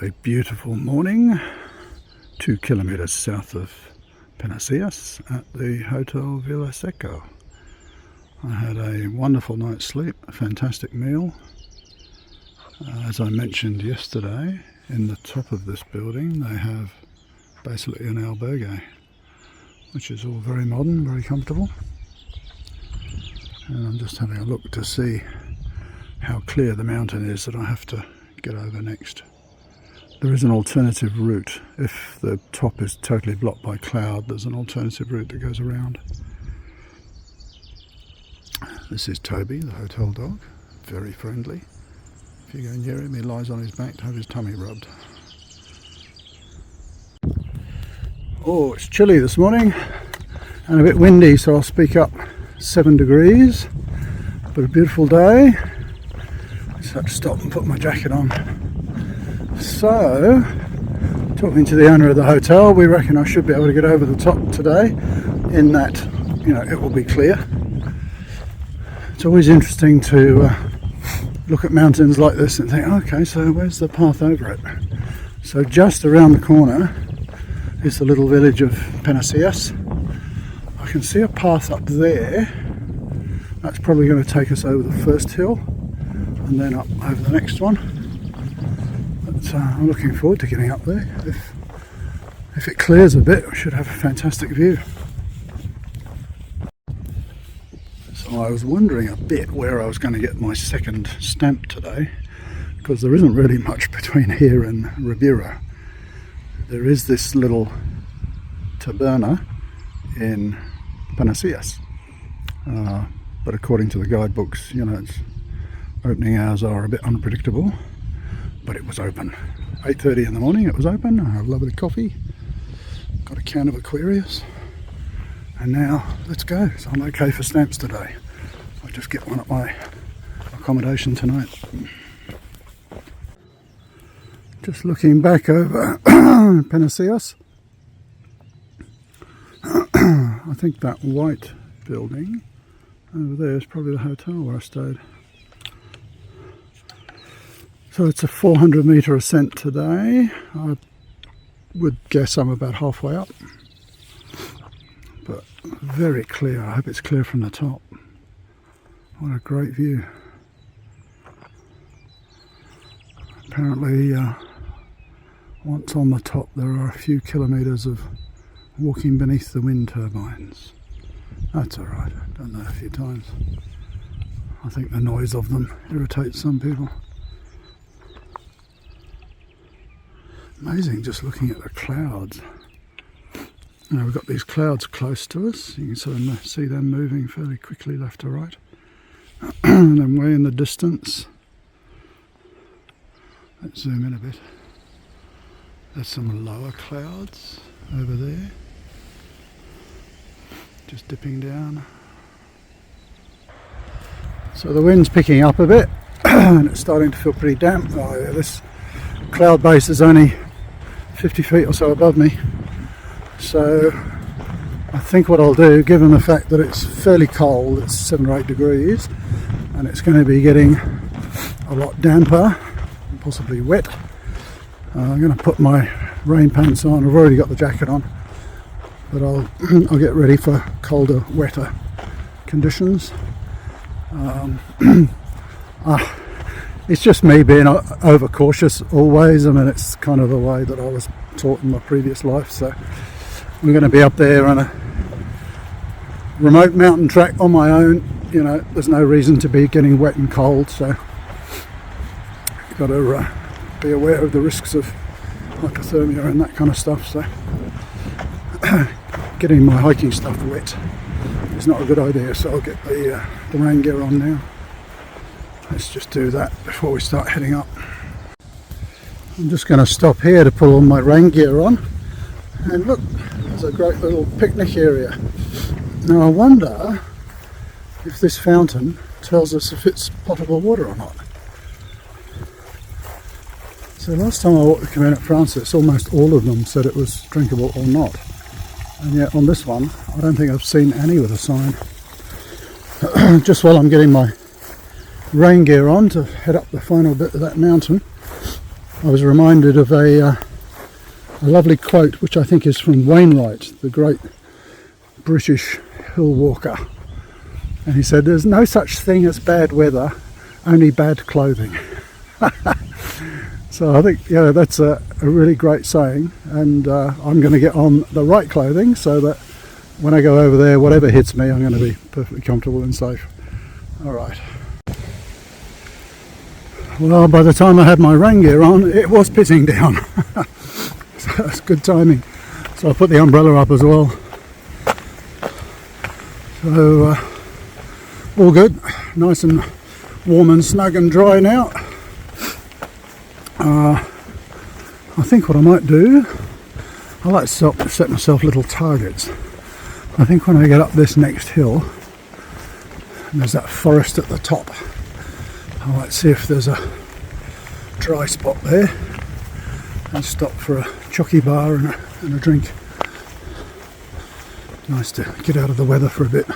A beautiful morning, 2 kilometers south of Penasillas at the Hotel Villa Seco. I had a wonderful night's sleep, a fantastic meal. As I mentioned yesterday, in the top of this building they have basically an albergue, which is all very modern, very comfortable. And I'm just having a look to see how clear the mountain is that I have to get over next. There is an alternative route. If the top is totally blocked by cloud, there's an alternative route that goes around. This is Toby, the hotel dog, very friendly. If you go near him, he lies on his back to have his tummy rubbed. Oh, it's chilly this morning and a bit windy, so I'll speak up. 7 degrees, but a beautiful day. I just had to stop and put my jacket on. So, talking to the owner of the hotel, we reckon I should be able to get over the top today, in that, you know, it will be clear. It's always interesting to look at mountains like this and think, okay, so where's the path over it? So just around the corner is the little village of Penasillas. I can see a path up there. That's probably going to take us over the first hill and then up over the next one. But I'm looking forward to getting up there. If it clears a bit, we should have a fantastic view. So I was wondering a bit where I was going to get my second stamp today, because there isn't really much between here and Rodeiro. There is this little taberna in Penasillas, but according to the guidebooks, you know, its opening hours are a bit unpredictable, but it was open. 8:30 in the morning it was open. I had a lovely coffee, got a can of Aquarius, and now let's go. So I'm okay for stamps today. I'll just get one at my accommodation tonight. Just looking back over Penasillas, I think that white building over there is probably the hotel where I stayed. So it's a 400 metre ascent today. I would guess I'm about halfway up, but very clear. I hope it's clear from the top. What a great view. Apparently once on the top there are a few kilometres of walking beneath the wind turbines. That's alright, I've done that a few times. I think the noise of them irritates some people. Amazing just looking at the clouds. Now we've got these clouds close to us. You can sort of see them moving fairly quickly left to right. And then way in the distance, let's zoom in a bit. There's some lower clouds over there, just dipping down. So the wind's picking up a bit and it's starting to feel pretty damp. Oh yeah, this cloud base is only 50 feet or so above me. So I think what I'll do, given the fact that it's fairly cold, it's 7 or 8 degrees, and it's going to be getting a lot damper, possibly wet, I'm going to put my rain pants on. I've already got the jacket on, but I'll get ready for colder, wetter conditions. It's just me being overcautious always. I mean, it's kind of the way that I was taught in my previous life. So we're going to be up there on a remote mountain track on my own. You know, there's no reason to be getting wet and cold, so you've got to be aware of the risks of hypothermia and that kind of stuff. So getting my hiking stuff wet is not a good idea, so I'll get the rain gear on now. Let's just do that before we start heading up. I'm just going to stop here to pull all my rain gear on, and look, there's a great little picnic area. Now I wonder if this fountain tells us if it's potable water or not. So last time I walked the Camino Francis, almost all of them said it was drinkable or not, and yet on this one I don't think I've seen any with a sign. Just while I'm getting my rain gear on to head up the final bit of that mountain, I was reminded of a lovely quote, which I think is from Wainwright, the great British hill walker. And he said, "There's no such thing as bad weather, only bad clothing." So I think, yeah, that's a really great saying, and I'm going to get on the right clothing so that when I go over there, whatever hits me, I'm going to be perfectly comfortable and safe. All right. Well, by the time I had my rain gear on, it was pissing down. So that's good timing. So I put the umbrella up as well. So all good, nice and warm and snug and dry now. I think what I might do, I like to set myself little targets. I think when I get up this next hill, and there's that forest at the top, I might see if there's a dry spot there and stop for a chocky bar and a drink. Nice to get out of the weather for a bit.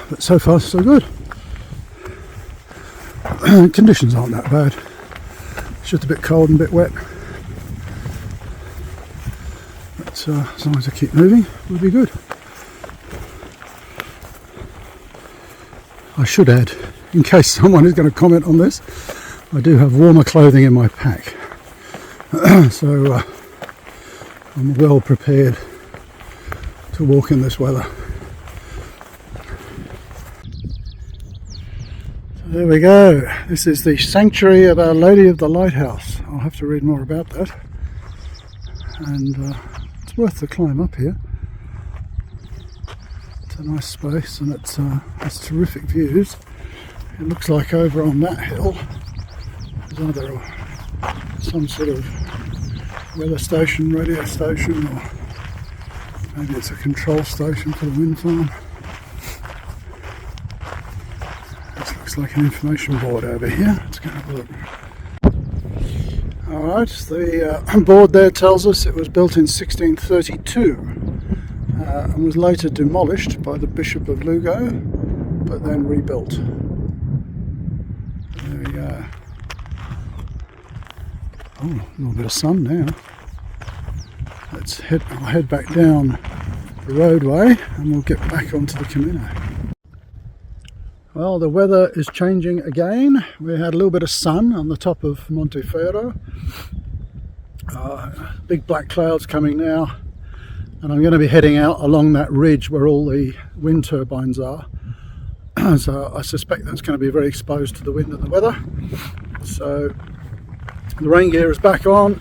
But so far so good. Conditions aren't that bad. It's just a bit cold and a bit wet. But as long as I keep moving, we'll be good. I should add, in case someone is going to comment on this, I do have warmer clothing in my pack. So I'm well prepared to walk in this weather. So there we go. This is the sanctuary of Our Lady of the Lighthouse. I'll have to read more about that. And it's worth the climb up here. It's a nice space, and it's terrific views. It looks like over on that hill there's either some sort of weather station, radio station, or maybe it's a control station for the wind farm. This looks like an information board over here. Let's go have a look. Alright, the board there tells us it was built in 1632 and was later demolished by the Bishop of Lugo, but then rebuilt. There we go. Oh, a little bit of sun now. I'll head back down the roadway and we'll get back onto the Camino. Well, the weather is changing again. We had a little bit of sun on the top of Monteferro. Big black clouds coming now, and I'm going to be heading out along that ridge where all the wind turbines are. So I suspect that's going to be very exposed to the wind and the weather. So the rain gear is back on.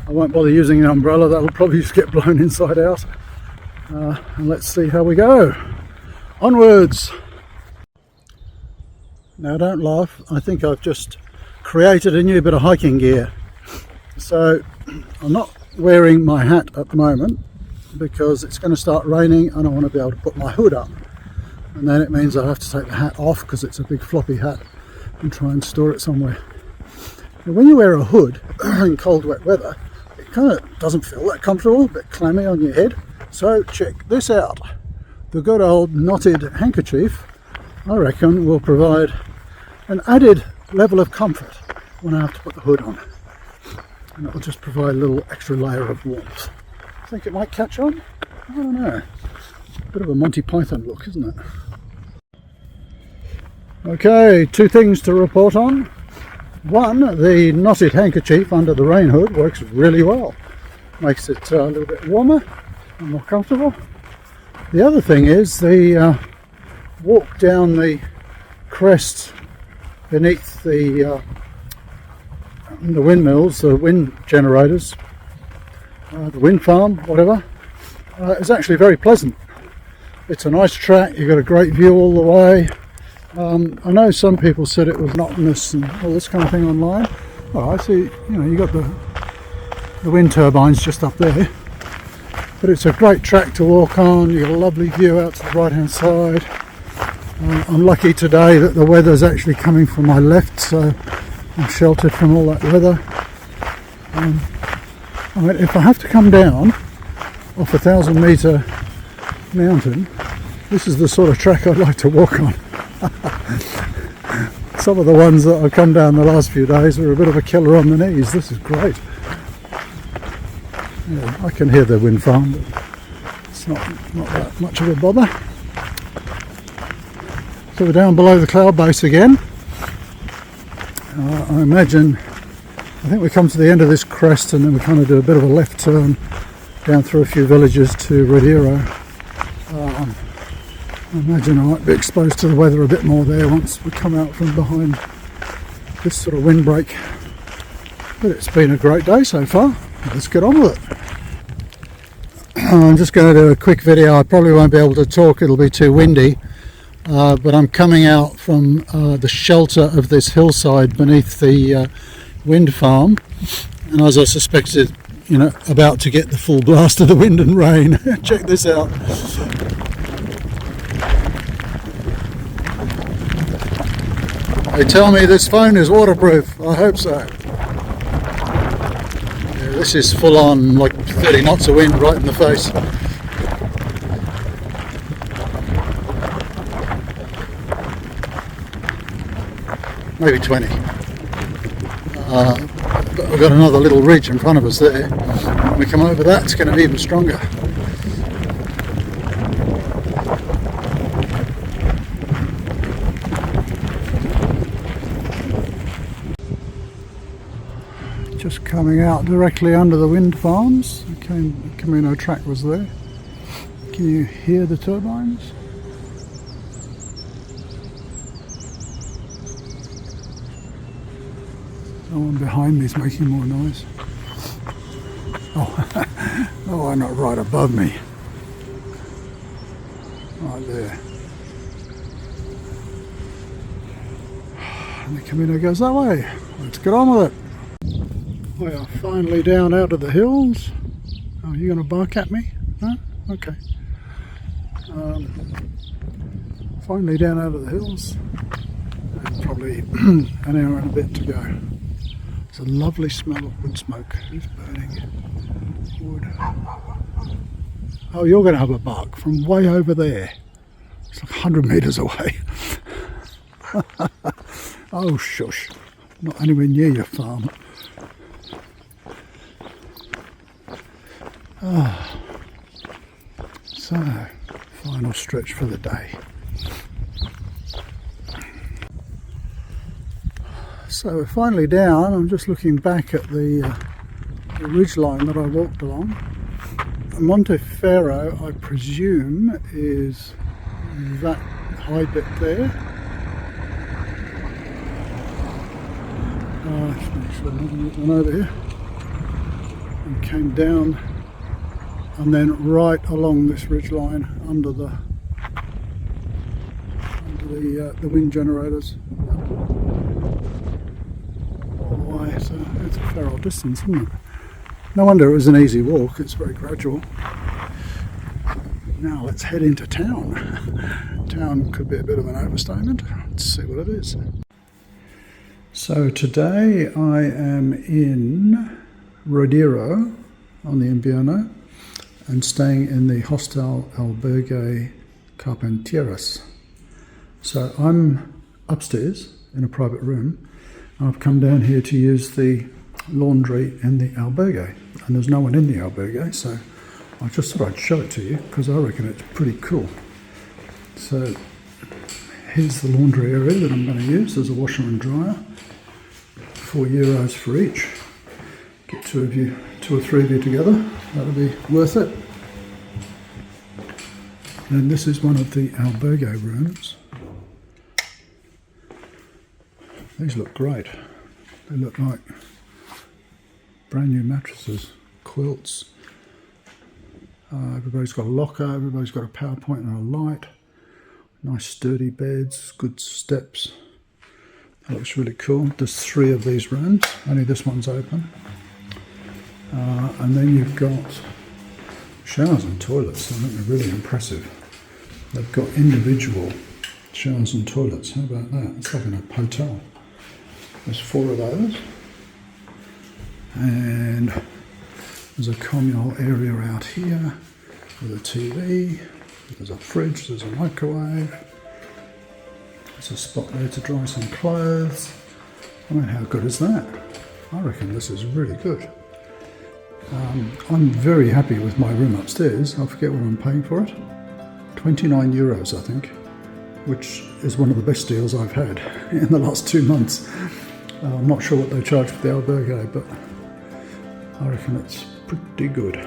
I won't bother using an umbrella, that'll probably just get blown inside out. And let's see how we go. Onwards! Now don't laugh, I think I've just created a new bit of hiking gear. So I'm not wearing my hat at the moment because it's going to start raining and I want to be able to put my hood up. And then it means I have to take the hat off because it's a big floppy hat and try and store it somewhere. Now, when you wear a hood in cold wet weather, it kind of doesn't feel that comfortable, a bit clammy on your head. So check this out. The good old knotted handkerchief, I reckon, will provide an added level of comfort when I have to put the hood on. And it will just provide a little extra layer of warmth. I think it might catch on? I don't know. Bit of a Monty Python look, isn't it? Okay, two things to report on. One, the knotted handkerchief under the rain hood works really well. Makes it a little bit warmer and more comfortable. The other thing is the walk down the crest beneath the windmills, the wind generators, the wind farm, whatever, is actually very pleasant. It's a nice track, you've got a great view all the way. I know some people said it was monotonous and all this kind of thing online. Well, I see, you got the wind turbines just up there, but it's a great track to walk on. You've got a lovely view out to the right hand side. I'm lucky today that the weather's actually coming from my left, so I'm sheltered from all that weather. I mean, if I have to come down off a 1,000-metre mountain, this is the sort of track I'd like to walk on. Some of the ones that I've come down the last few days were a bit of a killer on the knees. This is great. Yeah, I can hear the wind farm, but it's not that much of a bother. So we're down below the cloud base again. I imagine, I think we come to the end of this crest and then we kind of do a bit of a left turn down through a few villages to Rodeiro. I imagine I might be exposed to the weather a bit more there once we come out from behind this sort of windbreak. But it's been a great day so far. Let's get on with it. I'm just going to do a quick video. I probably won't be able to talk, it'll be too windy. But I'm coming out from the shelter of this hillside beneath the wind farm, and as I suspected, you know, about to get the full blast of the wind and rain. Check this out. They tell me this phone is waterproof. I hope so. Yeah, this is full on, like 30 knots of wind right in the face. Maybe 20. But we've got another little ridge in front of us there. When we come over that, it's going to be even stronger. Just coming out directly under the wind farms. The Camino track was there. Can you hear the turbines? Someone behind me is making more noise. Oh, oh, why not right above me? Right there. And the Camino goes that way. Let's get on with it. We are finally down out of the hills. Oh, you going to bark at me? No? Okay. Finally down out of the hills. And probably an hour and a bit to go. It's a lovely smell of wood smoke. Who's burning wood? Oh, you're going to have a bark from way over there. It's like 100 metres away. Oh, shush. Not anywhere near your farm. Ah. So, final stretch for the day. So we're finally down. I'm just looking back at the ridge line that I walked along. Monteferro, I presume, is that high bit there. Let's make sure nothing went over here. And came down and then right along this ridge line under the wind generators. So it's a fair old distance, isn't it? No wonder it was an easy walk, it's very gradual. Now let's head into town. Town could be a bit of an overstatement. Let's see what it is. So today I am in Rodeiro on the Invierno and staying in the Hostel Albergue Carpinteiras. So I'm upstairs in a private room. I've come down here to use the laundry in the albergue, and there's no one in the albergue, so I just thought I'd show it to you because I reckon it's pretty cool. So here's the laundry area that I'm going to use. There's a washer and dryer, €4 for each. Get two or three of you together, that'll be worth it. And this is one of the albergue rooms. These look great. They look like brand new mattresses, quilts. Everybody's got a locker, everybody's got a power point and a light. Nice sturdy beds, good steps. That looks really cool. There's 3 of these rooms, only this one's open. And then you've got showers and toilets. I think they're really impressive. They've got individual showers and toilets. How about that? It's like in a hotel. There's 4 of those. And there's a communal area out here with a TV. There's a fridge, there's a microwave. There's a spot there to dry some clothes. I mean, how good is that? I reckon this is really good. I'm very happy with my room upstairs. I forget what I'm paying for it. 29 euros, I think, which is one of the best deals I've had in the last 2 months. I'm not sure what they charge for the Albergue, but I reckon it's pretty good.